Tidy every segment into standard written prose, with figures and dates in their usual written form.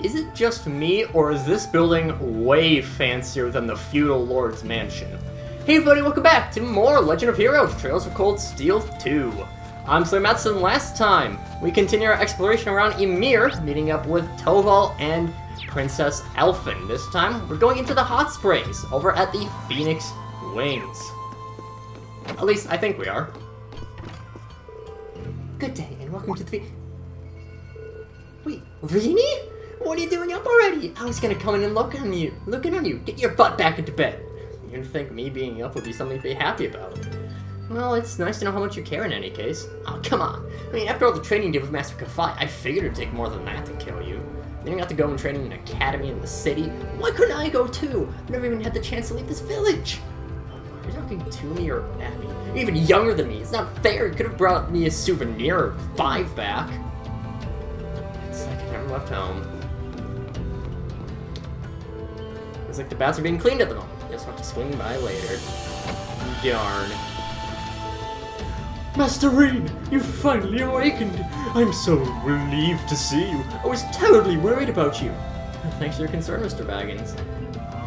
Is it just me, or is this building way fancier than the feudal lord's mansion? Hey everybody, welcome back to more Legend of Heroes Trails of Cold Steel 2. I'm SlayerMathis, and last time we continue our exploration around Ymir, meeting up with Toval and Princess Elfin. This time, we're going into the hot springs over at the Phoenix Wings. At least, I think we are. Good day, and welcome to the... Wait, Rini? What are you doing up already? I was gonna come in and looking on you. Get your butt back into bed. You didn't think me being up would be something to be happy about. Well, it's nice to know how much you care in any case. Oh, come on. I mean, after all the training you did with Master Kafai, I figured it'd take more than that to kill you. You didn't have to go and train in an academy in the city. Why couldn't I go too? I've never even had the chance to leave this village. Are you talking to me or at me? You're even younger than me. It's not fair. You could have brought me a souvenir or 5 back. It's like I never left home. Looks like the bats are being cleaned at the moment. Just have to swing by later. Darn. Master Rain, you finally awakened. I'm so relieved to see you. I was terribly worried about you. Thanks for your concern, Mr. Baggins.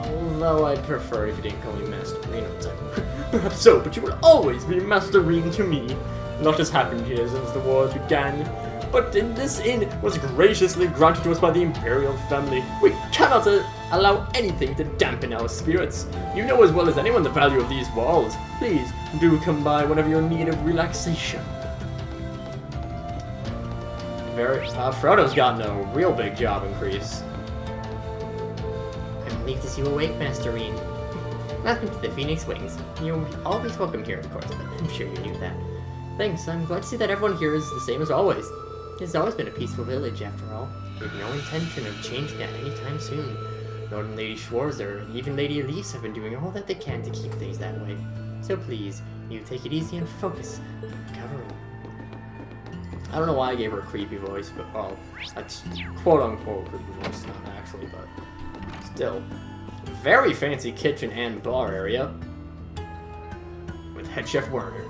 Although I'd prefer if you didn't call me Master Rain all the time. Perhaps so, but you will always be Master Rain to me. Not as happened here since the war began. But in this inn was graciously granted to us by the Imperial family. We cannot allow anything to dampen our spirits. You know as well as anyone the value of these walls. Please, do come by whenever you're in need of relaxation. Frodo's gotten a real big job increase. I'm relieved to see you awake, Master Reen. Welcome to the Phoenix Wings. You're always welcome here, of course, but I'm sure you knew that. Thanks, I'm glad to see that everyone here is the same as always. It's always been a peaceful village, after all. We have no intention of changing that anytime soon. Lord and Lady Schwarzer and even Lady Elise have been doing all that they can to keep things that way. So please, you take it easy and focus on recovering. I don't know why I gave her a creepy voice, but, well, that's quote-unquote creepy voice, not actually, but still. Very fancy kitchen and bar area with head chef Werner.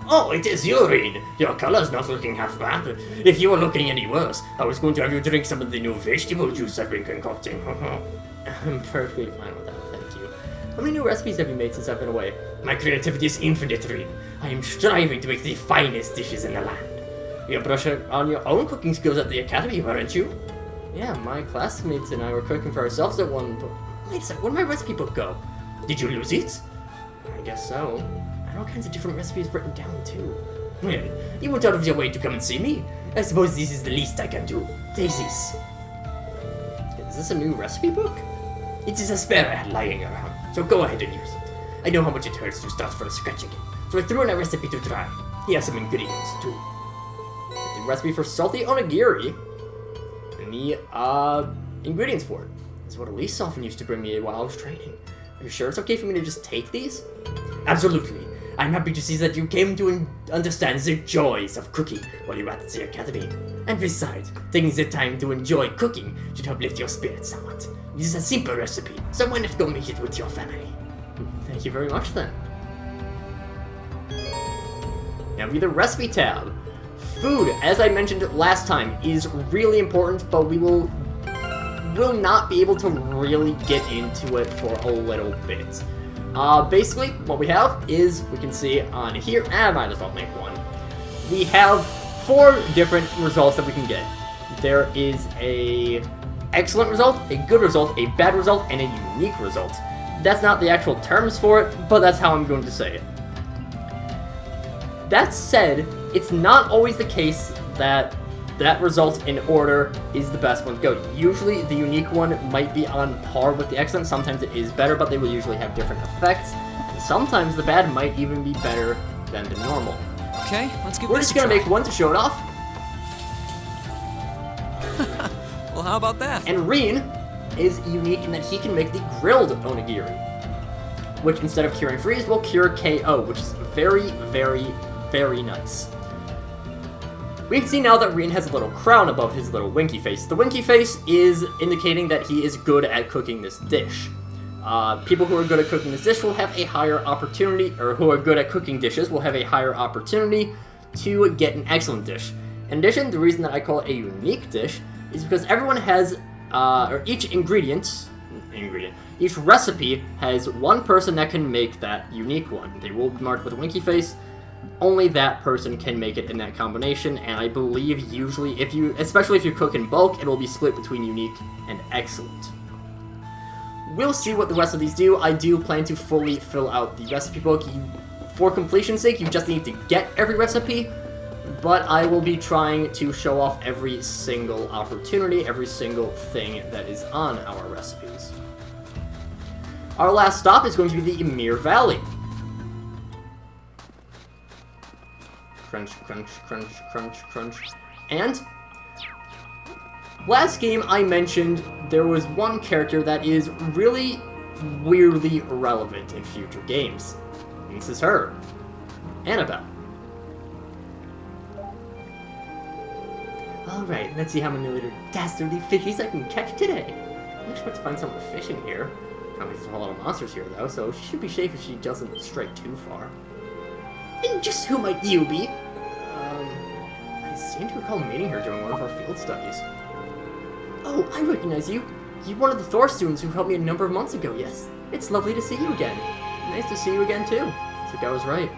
Oh, it is you, Reed. Your color's not looking half bad. If you were looking any worse, I was going to have you drink some of the new vegetable juice I've been concocting. I'm perfectly fine with that, thank you. How many new recipes have you made since I've been away? My creativity is infinite, Reed. I am striving to make the finest dishes in the land. You're brushing on your own cooking skills at the academy, weren't you? Yeah, my classmates and I were cooking for ourselves at one point. Wait a second, where'd my recipe book go? Did you lose it? I guess so. All kinds of different recipes written down, too. Well, you went out of your way to come and see me. I suppose this is the least I can do. Take this. Is this a new recipe book? It is a spare I had lying around, so go ahead and use it. I know how much it hurts to start from scratch again, so I threw in a recipe to try. Here are some ingredients, too. The recipe for salty onigiri, and the, ingredients for it. This is what Elise often used to bring me while I was training. Are you sure it's okay for me to just take these? Absolutely. I'm happy to see that you came to understand the joys of cooking while you were at the academy. And besides, taking the time to enjoy cooking should help lift your spirits somewhat. It is a simple recipe, so why not go make it with your family? Thank you very much, then. Now be the recipe tab. Food, as I mentioned last time, is really important, but we will not be able to really get into it for a little bit. Basically, what we have is, we can see on here, and I might as well make one. We have 4 different results that we can get. There is a excellent result, a good result, a bad result, and a unique result. That's not the actual terms for it, but that's how I'm going to say it. That said, it's not always the case that that result in order is the best one to go. Usually the unique one might be on par with the excellent. Sometimes it is better, but they will usually have different effects. And sometimes the bad might even be better than the normal. Okay, let's give We're this just gonna a try. make one to show it off. Well, how about that? And Reen is unique in that he can make the grilled onigiri, which instead of curing freeze will cure KO, which is very, very, very nice. We can see now that Reen has a little crown above his little winky face. The winky face is indicating that he is good at cooking this dish. People who are good at cooking this dish will have a higher opportunity, or who are good at cooking dishes will have a higher opportunity to get an excellent dish. In addition, the reason that I call it a unique dish is because everyone has each each recipe has one person that can make that unique one. They will be marked with a winky face. Only that person can make it in that combination, and I believe usually, especially if you cook in bulk, it will be split between unique and excellent. We'll see what the rest of these do. I do plan to fully fill out the recipe book. For completion's sake, you just need to get every recipe, but I will be trying to show off every single opportunity, every single thing that is on our recipes. Our last stop is going to be the Emir Valley. Crunch, crunch, crunch, crunch, crunch. And last game I mentioned there was one character that is really weirdly relevant in future games. And this is her, Annabelle. Alright, let's see how many little dastardly fishies I can catch today. I expect to find someone fishing here. Probably there's a lot of monsters here though, so she should be safe if she doesn't stray too far. And just who might you be? I seem to recall meeting her during one of our field studies. Oh, I recognize you. You're one of the Thor students who helped me a number of months ago, yes. It's lovely to see you again. Nice to see you again, too. I think I was right.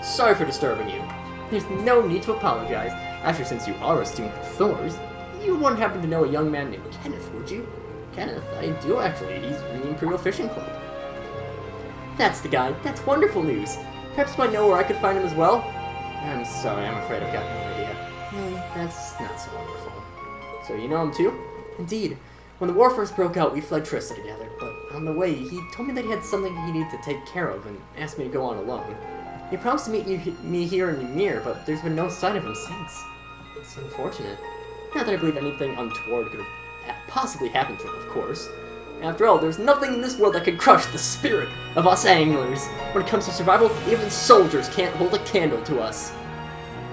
Sorry for disturbing you. There's no need to apologize. Actually, since you are a student of Thor's, you wouldn't happen to know a young man named Kenneth, would you? Kenneth, I do actually. He's in the Imperial Fishing Club. That's the guy. That's wonderful news. Perhaps you might know where I could find him as well? I'm sorry, I'm afraid I've got no idea. Really? That's not so wonderful. So you know him too? Indeed. When the war first broke out, we fled Trista together, but on the way, he told me that he had something he needed to take care of and asked me to go on alone. He promised to meet me here in Ymir, but there's been no sign of him since. It's unfortunate. Not that I believe anything untoward could have possibly happened to him, of course. After all, there's nothing in this world that could crush the spirit of us anglers. When it comes to survival, even soldiers can't hold a candle to us.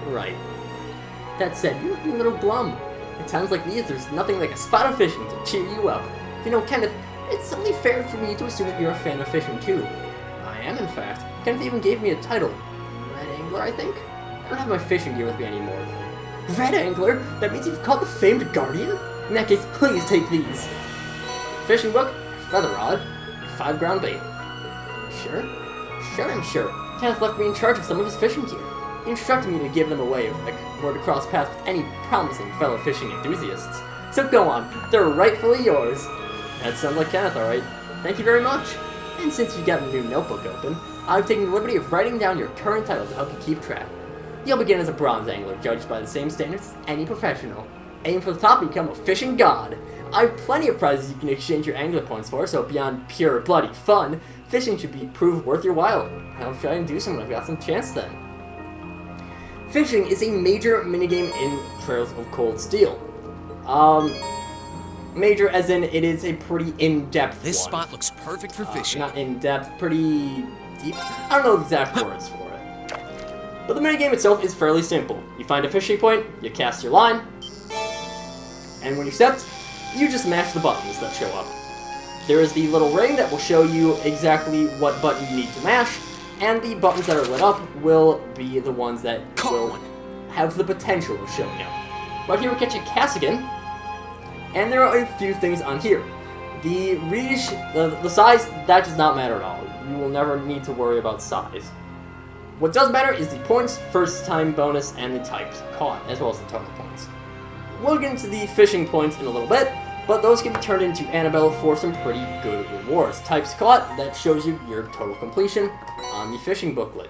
Right. That said, you're looking a little glum. At times like these, there's nothing like a spot of fishing to cheer you up. If you know Kenneth, it's only fair for me to assume that you're a fan of fishing too. I am, in fact. Kenneth even gave me a title. Red Angler, I think? I don't have my fishing gear with me anymore, though. Red Angler? That means you've caught the famed Guardian? In that case, please take these. Fishing book, feather rod, 5 ground bait. Sure? Sure, I'm sure. Kenneth left me in charge of some of his fishing gear. He instructed me to give them away if I were to cross paths with any promising fellow fishing enthusiasts. So go on, they're rightfully yours. That sounds like Kenneth, alright. Thank you very much. And since you got a new notebook open, I've taken the liberty of writing down your current title to help you keep track. You'll begin as a bronze angler, judged by the same standards as any professional. Aim for the top and become a fishing god. I have plenty of prizes you can exchange your angler points for, so beyond pure bloody fun, fishing should be proved worth your while. I'll try and do some when I've got some chance then. Fishing is a major minigame in Trails of Cold Steel. Major as in it is a pretty in-depth This one. spot looks perfect for fishing. Not in-depth, pretty deep. I don't know the exact words for it. But the minigame itself is fairly simple. You find a fishing point, you cast your line, and when you accept, you just mash the buttons that show up. There is the little ring that will show you exactly what button you need to mash, and the buttons that are lit up will be the ones that will have the potential of showing up. Right here we catch a Cassigan, and there are a few things on here. The reach, the size, that does not matter at all. You will never need to worry about size. What does matter is the points, first time bonus, and the types caught, as well as the total points. We'll get into the fishing points in a little bit, but those can be turned into Annabelle for some pretty good rewards. Types caught, that shows you your total completion on the fishing booklet.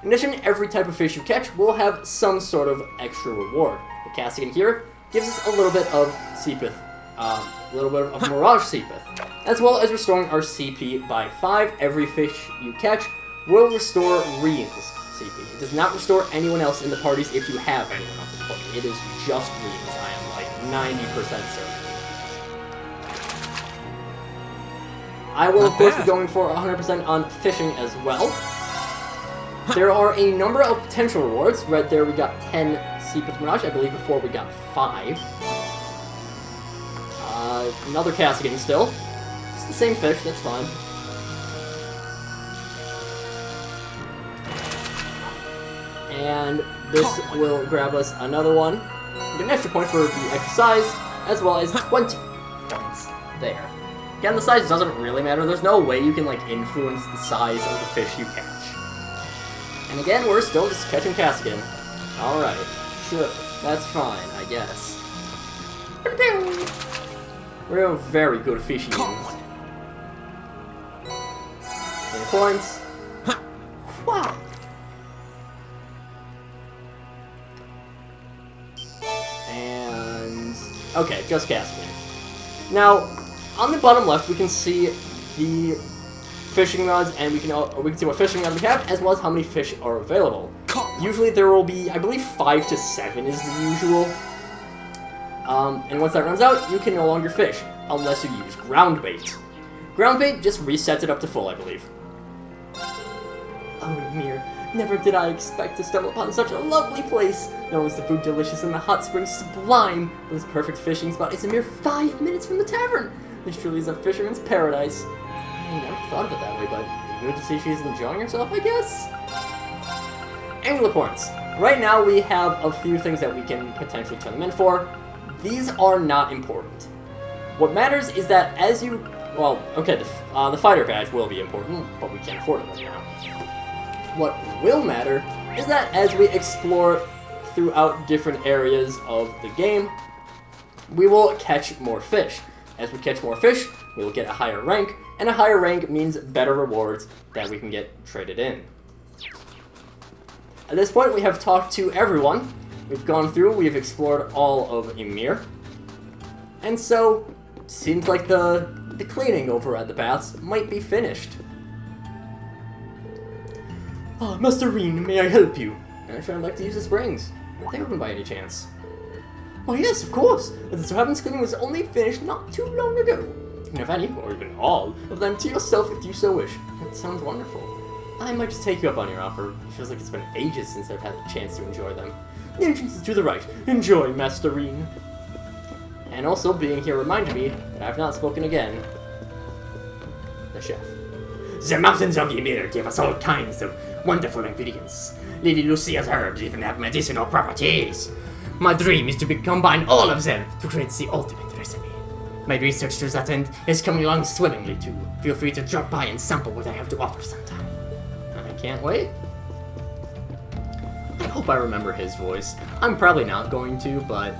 In addition, every type of fish you catch will have some sort of extra reward. The Cassigan here gives us a little bit of Seepith, a little bit of Mirage Seepith, as well as restoring our CP by 5. Every fish you catch will restore Rien's CP. It does not restore anyone else in the parties if you have anyone else in the party. It is just Rien's, I am like 90% certain. I will, of course, be going for 100% on fishing as well. There are a number of potential rewards. Right there we got 10 Seepith Mirage. I believe before we got 5. Another Cassigan still. It's the same fish, that's fine. And this will grab us another one. We get an extra point for the extra size, as well as 20 points there. Again, the size doesn't really matter. There's no way you can, like, influence the size of the fish you catch. And again, we're still just catching Caskin. Alright, sure, that's fine, I guess. We're very good fishy units. 20 points. Wow. And... okay, just Caskin. Now, on the bottom left, we can see the fishing rods, and we can see what fishing rods we have, as well as how many fish are available. Usually there will be, I believe, 5 to 7 is the usual. And once that runs out, you can no longer fish, unless you use ground bait. Ground bait just resets it up to full, I believe. Oh, Ymir, never did I expect to stumble upon such a lovely place. Not only is the food delicious and the hot springs sublime, but this perfect fishing spot is a mere 5 minutes from the tavern. This truly is a fisherman's paradise. I never thought of it that way, but good to see she's enjoying herself, I guess? Angler points. Right now we have a few things that we can potentially turn them in for. These are not important. What matters is that as you... well, okay, the fighter badge will be important, but we can't afford it right now. What will matter is that as we explore throughout different areas of the game, we will catch more fish. As we catch more fish, we will get a higher rank, and a higher rank means better rewards that we can get traded in. At this point, we have talked to everyone. We've gone through, we've explored all of Ymir. And so, seems like the cleaning over at the baths might be finished. Ah, Master Reen, may I help you? Actually, I'd like to use the springs. Are they open by any chance? Oh yes, of course! As it so happens, cleaning was only finished not too long ago. You can have any, or even all, of them to yourself if you so wish. That sounds wonderful. I might just take you up on your offer. It feels like it's been ages since I've had the chance to enjoy them. The entrance is to the right. Enjoy, Master Reen. And also, being here reminded me that I've not spoken again. The chef. The mountains of Ymir give us all kinds of wonderful ingredients. Lady Lucia's herbs even have medicinal properties. My dream is to combine all of them to create the ultimate recipe. My research to that end is coming along swimmingly too. Feel free to drop by and sample what I have to offer sometime. I can't wait. I hope I remember his voice. I'm probably not going to, but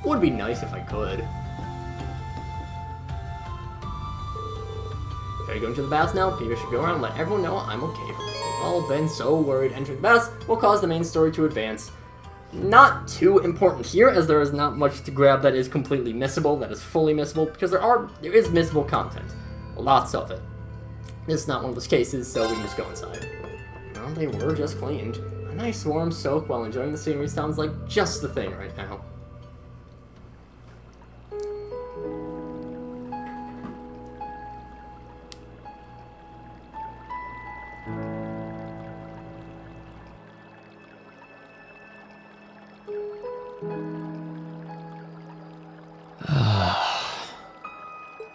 would be nice if I could. Okay, going to the baths now. Maybe I should go around and let everyone know I'm okay for this. They've all been so worried entering the baths will cause the main story to advance. Not too important here, as there is not much to grab that is completely missable, that is fully missable, because there is missable content. Lots of it. This is not one of those cases, so we can just go inside. Well, they were just cleaned. A nice warm soak while enjoying the scenery sounds like just the thing right now.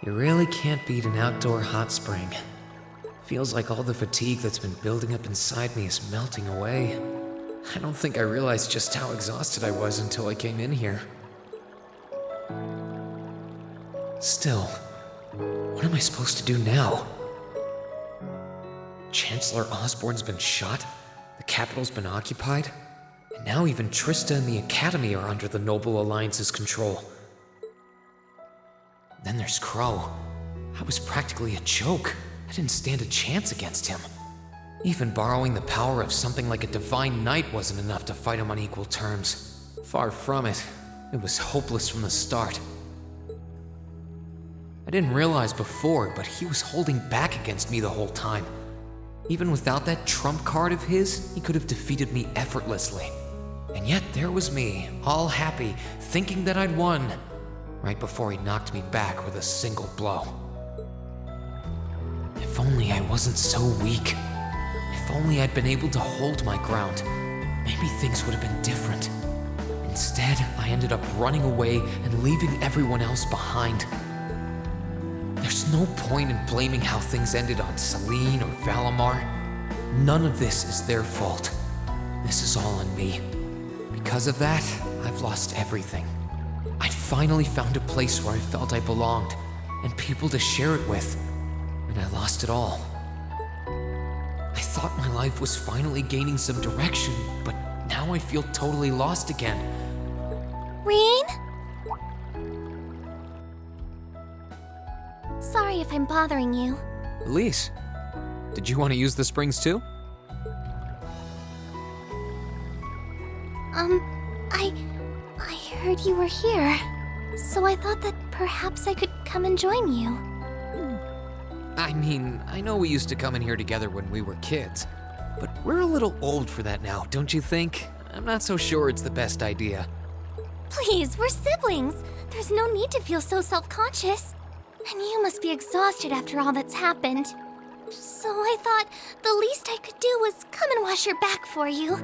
You really can't beat an outdoor hot spring. Feels like all the fatigue that's been building up inside me is melting away. I don't think I realized just how exhausted I was until I came in here. Still, what am I supposed to do now? Chancellor Osborne's been shot, the capital's been occupied, and now even Trista and the Academy are under the Noble Alliance's control. Then there's Crow. I was practically a joke. I didn't stand a chance against him. Even borrowing the power of something like a divine knight wasn't enough to fight him on equal terms. Far from it. It was hopeless from the start. I didn't realize before, but he was holding back against me the whole time. Even without that trump card of his, he could have defeated me effortlessly. And yet there was me, all happy, thinking that I'd won, right before he knocked me back with a single blow. If only I wasn't so weak. If only I'd been able to hold my ground, maybe things would have been different. Instead, I ended up running away and leaving everyone else behind. There's no point in blaming how things ended on Celine or Valimar. None of this is their fault. This is all on me. Because of that, I've lost everything. I'd finally found a place where I felt I belonged, and people to share it with, and I lost it all. I thought my life was finally gaining some direction, but now I feel totally lost again. Reen? Sorry if I'm bothering you. Elise, did you want to use the springs too? I heard you were here, so I thought that perhaps I could come and join you. I mean, I know we used to come in here together when we were kids, but we're a little old for that now, don't you think? I'm not so sure it's the best idea. Please, we're siblings. There's no need to feel so self-conscious. And you must be exhausted after all that's happened. So I thought the least I could do was come and wash your back for you.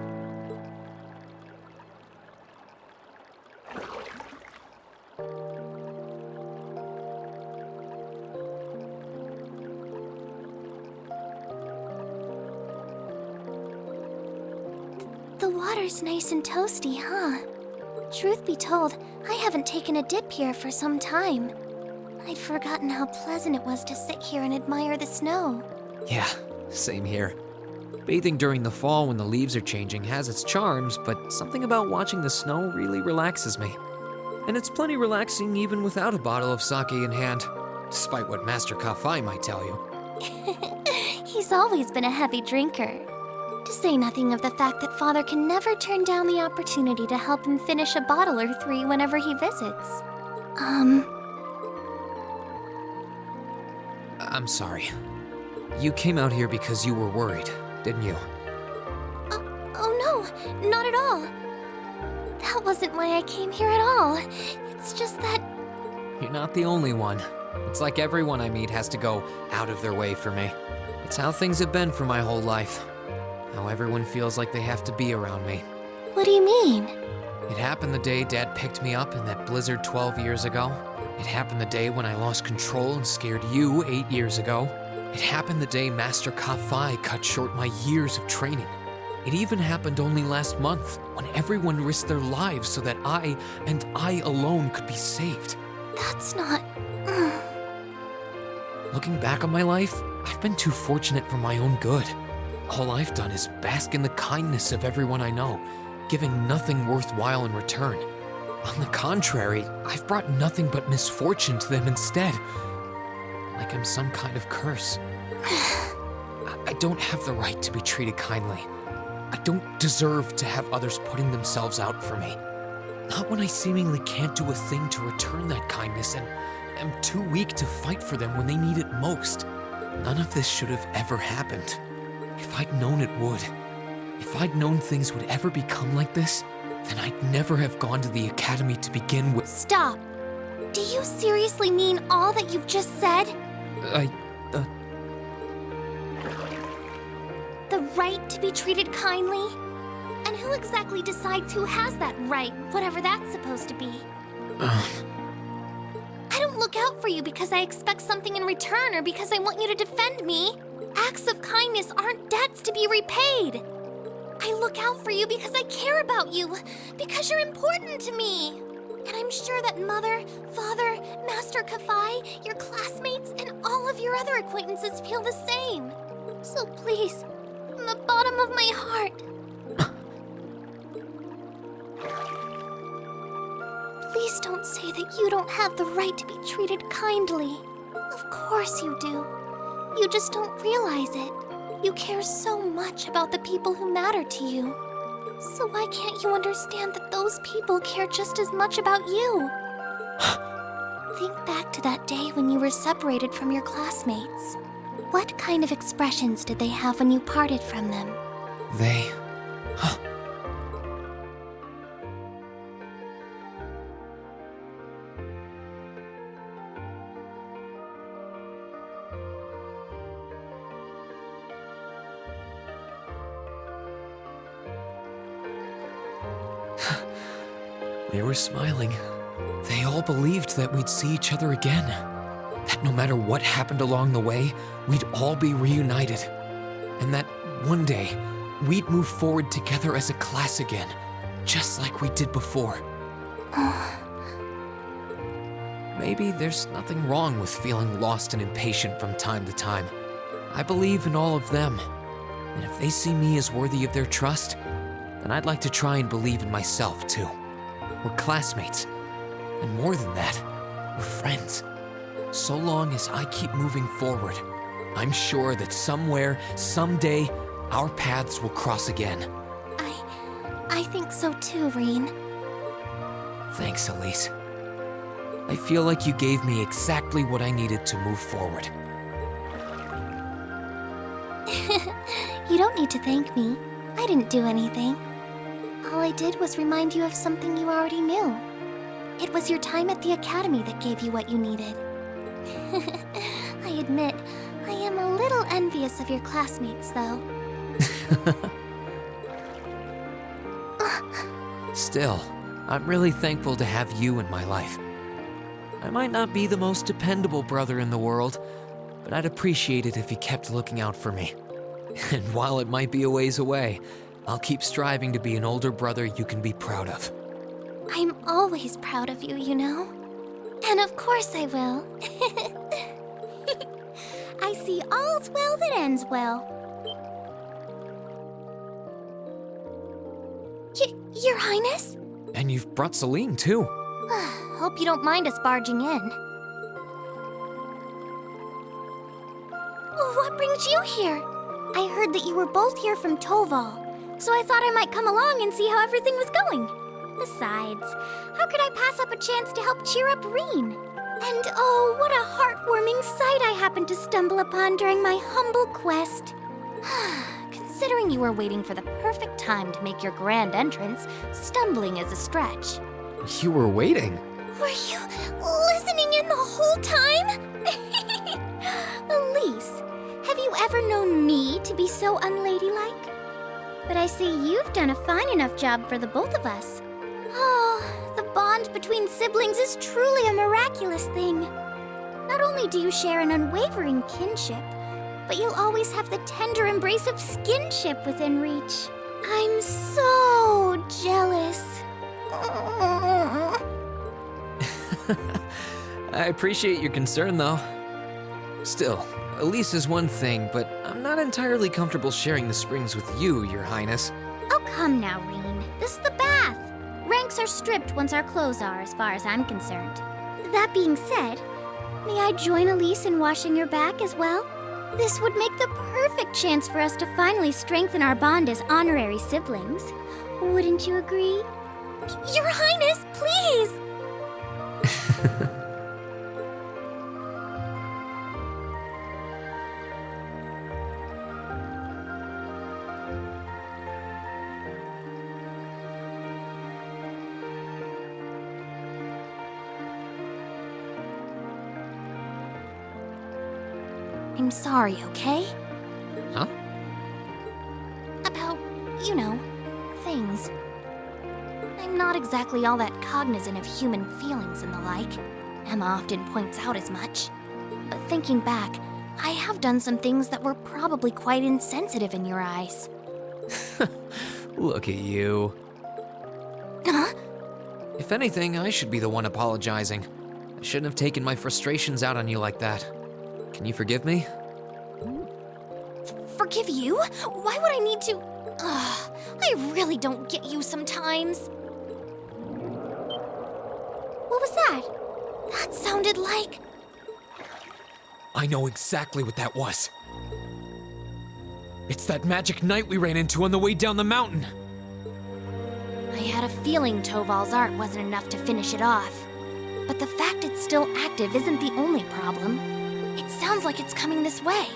The water's nice and toasty, huh? Truth be told, I haven't taken a dip here for some time. I'd forgotten how pleasant it was to sit here and admire the snow. Yeah, same here. Bathing during the fall when the leaves are changing has its charms, but something about watching the snow really relaxes me. And it's plenty relaxing even without a bottle of sake in hand, despite what Master Kafai might tell you. He's always been a heavy drinker. To say nothing of the fact that Father can never turn down the opportunity to help him finish a bottle or three whenever he visits. I'm sorry. You came out here because you were worried, didn't you? Oh no, not at all. That wasn't why I came here at all. It's just that... You're not the only one. It's like everyone I meet has to go out of their way for me. It's how things have been for my whole life. How everyone feels like they have to be around me. What do you mean? It happened the day Dad picked me up in that blizzard 12 years ago. It happened the day when I lost control and scared you 8 years ago. It happened the day Master Kafai cut short my years of training. It even happened only last month, when everyone risked their lives so that I, and I alone, could be saved. That's not... Looking back on my life, I've been too fortunate for my own good. All I've done is bask in the kindness of everyone I know, giving nothing worthwhile in return. On the contrary, I've brought nothing but misfortune to them instead. Like I'm some kind of curse. I don't have the right to be treated kindly. I don't deserve to have others putting themselves out for me. Not when I seemingly can't do a thing to return that kindness and am too weak to fight for them when they need it most. None of this should have ever happened. If I'd known it would, if I'd known things would ever become like this, then I'd never have gone to the academy to begin with. Stop! Do you seriously mean all that you've just said? The right to be treated kindly? And who exactly decides who has that right, whatever that's supposed to be? I don't look out for you because I expect something in return or because I want you to defend me. Acts of kindness aren't debts to be repaid. I look out for you because I care about you, because you're important to me. And I'm sure that Mother, Father, Master Kafai, your classmates, and all of your other acquaintances feel the same. So please, from the bottom of my heart, please don't say that you don't have the right to be treated kindly. Of course you do. You just don't realize it. You care so much about the people who matter to you. So why can't you understand that those people care just as much about you? Think back to that day when you were separated from your classmates. What kind of expressions did they have when you parted from them? They... They were smiling. They all believed that we'd see each other again. That no matter what happened along the way, we'd all be reunited. And that one day, we'd move forward together as a class again, just like we did before. maybe there's nothing wrong with feeling lost and impatient from time to time. I believe in all of them, and if they see me as worthy of their trust, then I'd like to try and believe in myself too. We're classmates, and more than that, we're friends. So long as I keep moving forward, I'm sure that somewhere, someday, our paths will cross again. I think so too, Reen. Thanks, Elise. I feel like you gave me exactly what I needed to move forward. You don't need to thank me. I didn't do anything. All I did was remind you of something you already knew. It was your time at the academy that gave you what you needed. I admit, I am a little envious of your classmates, though. Still, I'm really thankful to have you in my life. I might not be the most dependable brother in the world, but I'd appreciate it if you kept looking out for me. And while it might be a ways away, I'll keep striving to be an older brother you can be proud of. I'm always proud of you, you know? And of course I will. I see all's well that ends well. Your Highness? And you've brought Celine, too. Hope you don't mind us barging in. What brings you here? I heard that you were both here from Toval, so I thought I might come along and see how everything was going. Besides, how could I pass up a chance to help cheer up Reen? And oh, what a heartwarming sight I happened to stumble upon during my humble quest. Considering you were waiting for the perfect time to make your grand entrance, stumbling is a stretch. You were waiting? Were you listening in the whole time? Elise, have you ever known me to be so unladylike? But I see you've done a fine enough job for the both of us. Oh, the bond between siblings is truly a miraculous thing. Not only do you share an unwavering kinship, but you'll always have the tender embrace of skinship within reach. I'm so jealous. I appreciate your concern, though. Still, Elise is one thing, but I'm not entirely comfortable sharing the springs with you, Your Highness. Oh, come now, Reen. This is the bath. Ranks are stripped once our clothes are, as far as I'm concerned. That being said, may I join Elise in washing your back as well? This would make the perfect chance for us to finally strengthen our bond as honorary siblings. Wouldn't you agree? Your Highness, please! I'm sorry, okay? Huh? About, you know, things. I'm not exactly all that cognizant of human feelings and the like. Emma often points out as much. But thinking back, I have done some things that were probably quite insensitive in your eyes. Look at you. Huh? If anything, I should be the one apologizing. I shouldn't have taken my frustrations out on you like that. Can you forgive me? Forgive you? Why would I need to? I really don't get you sometimes. What was that? That sounded like... I know exactly what that was. It's that magic knight we ran into on the way down the mountain. I had a feeling Toval's art wasn't enough to finish it off. But the fact it's still active isn't the only problem. It sounds like it's coming this way.